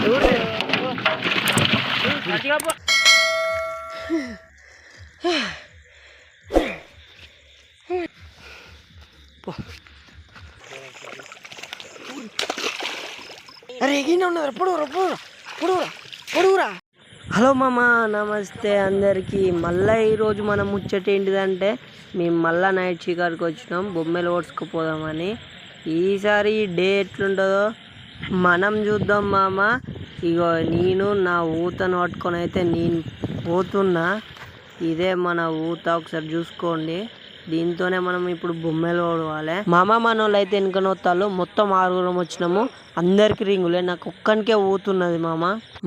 అరే ఎగిన ఉన్నది పొడుగురా. హలో మామ, నమస్తే అందరికీ. మళ్ళీ ఈరోజు మనం ముచ్చట ఏంటిదంటే మేము మళ్ళీ నైట్ షికార్కి వచ్చినాం బొమ్మలు ఓడ్చుకుపోదామని. ఈసారి డే ఎట్లుంటుందో మనం చూద్దాం మామ. ఇగో నేను నా ఊతను పట్టుకొని అయితే నేను పోతున్నా. ఇదే మన ఊత, ఒకసారి చూసుకోండి. దీంతోనే మనం ఇప్పుడు బొమ్మలు ఓడవాలి మామ. మన వాళ్ళు అయితే వెనుకనొత్తాలు మొత్తం 6 వచ్చినాము. అందరికి రింగులే, నాకు ఒక్కనికే ఊతున్నది మామ.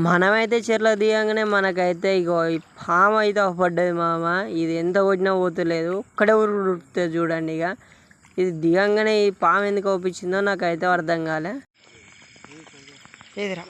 మనమైతే చెర్ల దిగంగానే మనకైతే ఇగో ఈ పాము అయితే పడ్డది మామ. ఇది ఎంత కొట్టినా ఊతలేదు, ఒక్కడే ఉరుకుతుంది చూడండి. ఇక ఇది దిగంగానే ఈ పాము ఎందుకు ఒప్పించిందో నాకైతే అర్థం కాలే. ఏదిరా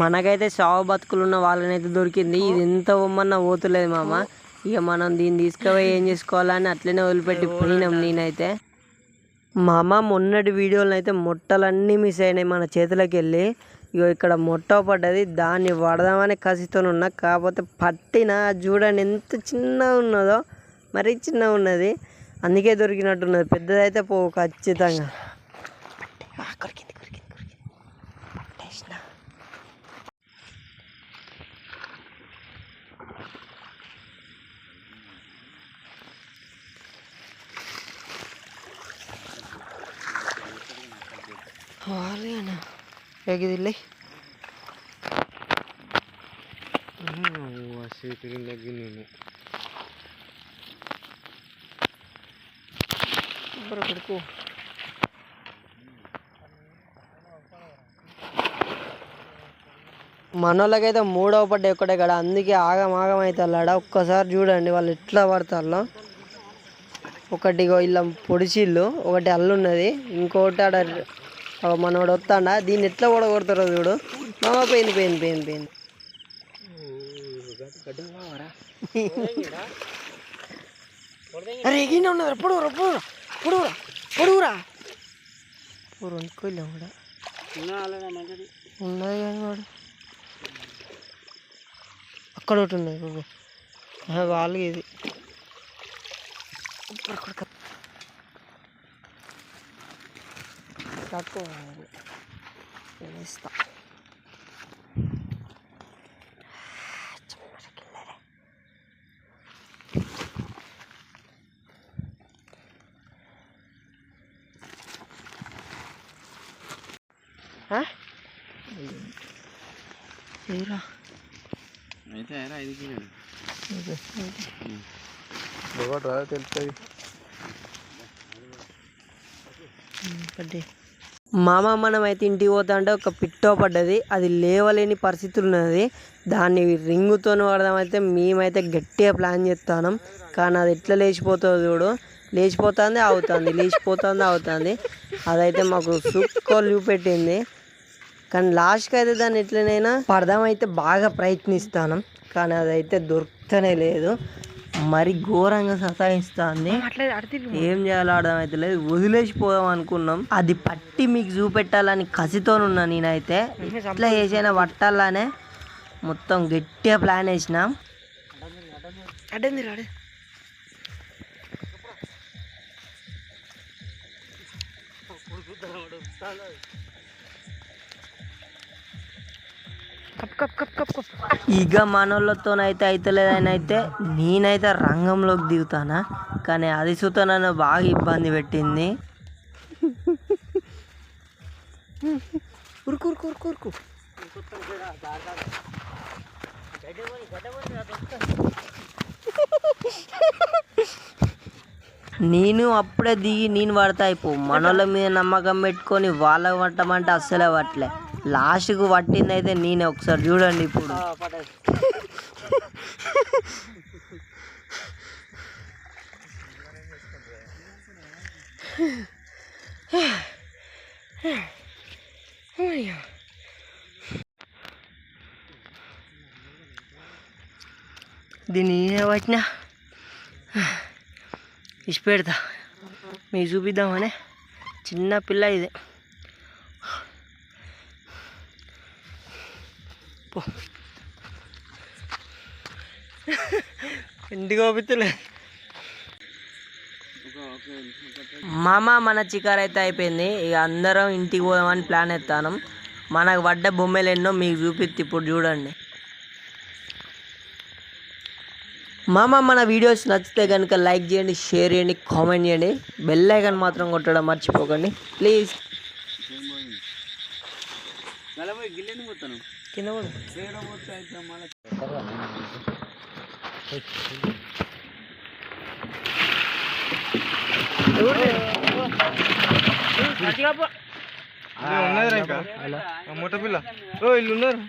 మనకైతే చావు బతుకులు ఉన్న వాళ్ళనైతే దొరికింది. ఇది ఎంత ఉమ్మన్నా పోతులేదు మామ. ఇక మనం దీన్ని తీసుకుపోయి ఏం చేసుకోవాలని అట్లనే వదిలిపెట్టి పోయినాం. నేనైతే మామ మొన్నటి వీడియోలను అయితే మొట్టలన్నీ మిస్ అయినాయి మన చేతులకి వెళ్ళి. ఇక ఇక్కడ మొట్ట పడ్డది, దాన్ని పడదామని కసితో ఉన్నా. కాకపోతే పట్టిన చూడండి ఎంత చిన్నగా ఉన్నదో, మరీ చిన్నగా ఉన్నది. అందుకే దొరికినట్టున్నది. పెద్దదైతే పో ఖచ్చితంగా. ಹೇಗಿದಿಲ್ಲ కొడుకు. మనోళ్ళకైతే 3వ పడ్డ ఎక్కడే కదా, అందుకే ఆగం అవుతాళ్ళాడ. ఒక్కసారి చూడండి వాళ్ళు ఎట్లా పడతాలో. ఒకటి ఇలా పొడిచిళ్ళు, ఒకటి అల్లున్నది, ఇంకోటి ఆడ మనోడు వస్తాడా. దీన్ని ఎట్లా ఓడగొడతారో చూడు మామ. పోయింది. అరే ఎగిన ఉన్నది పొడుగురా. వండుకోలే కూడా ఉన్నది కానీ వాడు అక్కడ ఒకటి ఉన్నది బాబు. వాళ్ళు ఇది తక్కువ ఇస్తా. మామ మనం అయితే ఇంటికి పోతా అంటే ఒక పిట్టో పడ్డది. అది లేవలేని పరిస్థితులు ఉన్నది. దాన్ని రింగుతో వాడదామైతే మేమైతే గట్టిగా ప్లాన్ చేస్తాం. కానీ అది ఎట్లా లేచిపోతుందో చూడు. లేచిపోతుంది అవుతుంది. అదైతే మాకు సుక్కోలు చూపెట్టింది. కానీ లాస్ట్కి అయితే దాన్ని ఎట్లనైనా పడదామైతే బాగా ప్రయత్నిస్తాను. కానీ అదైతే దొరుకుతూనే లేదు. మరి ఘోరంగా సతాయిస్తుంది. ఏం చేయాలో అర్థమైతే లేదు. వదిలేసిపోదాం అనుకున్నాం. అది పట్టి మీకు చూపెట్టాలని కసితోనున్నా. నేనైతే ఇట్లా చేసైనా పట్టాలనే మొత్తం గట్టిగా ప్లాన్ వేసినాం. ఇక మనోళ్ళతోనైతే అవుతలేదని అయితే నేనైతే రంగంలోకి దిగుతానా. కానీ అది సుత నన్ను బాగా ఇబ్బంది పెట్టింది. ఉరుకు నేను అప్పుడే దిగి నేను పడతా అయిపో. మనోళ్ళ మీద నమ్మకం పెట్టుకొని వాళ్ళకి పట్టమంటే అస్సలే పట్టలే. లాస్ట్కు పట్టింది అయితే నేనే. ఒకసారి చూడండి ఇప్పుడు. దీన్ని పట్టినా ఇసి పెడతా మీకు చూపిద్దామని. చిన్న పిల్ల ఇది. ఇంటికి పంపిస్తలే మామ. మన చికారు అయితే అయిపోయింది. ఇక అందరం ఇంటికి పోదామని ప్లాన్ ఎత్తాను. మనకు పడ్డ బొమ్మలు ఎన్నో మీకు చూపిస్తే ఇప్పుడు చూడండి మామ. మన వీడియోస్ నచ్చితే కనుక లైక్ చేయండి, షేర్ చేయండి, కామెంట్ చేయండి. బెల్ ఐకాన్ మాత్రం కొట్టడం మర్చిపోకండి ప్లీజ్. కింద మొట్ట పిల్ల ఇల్లు ఉన్నారు.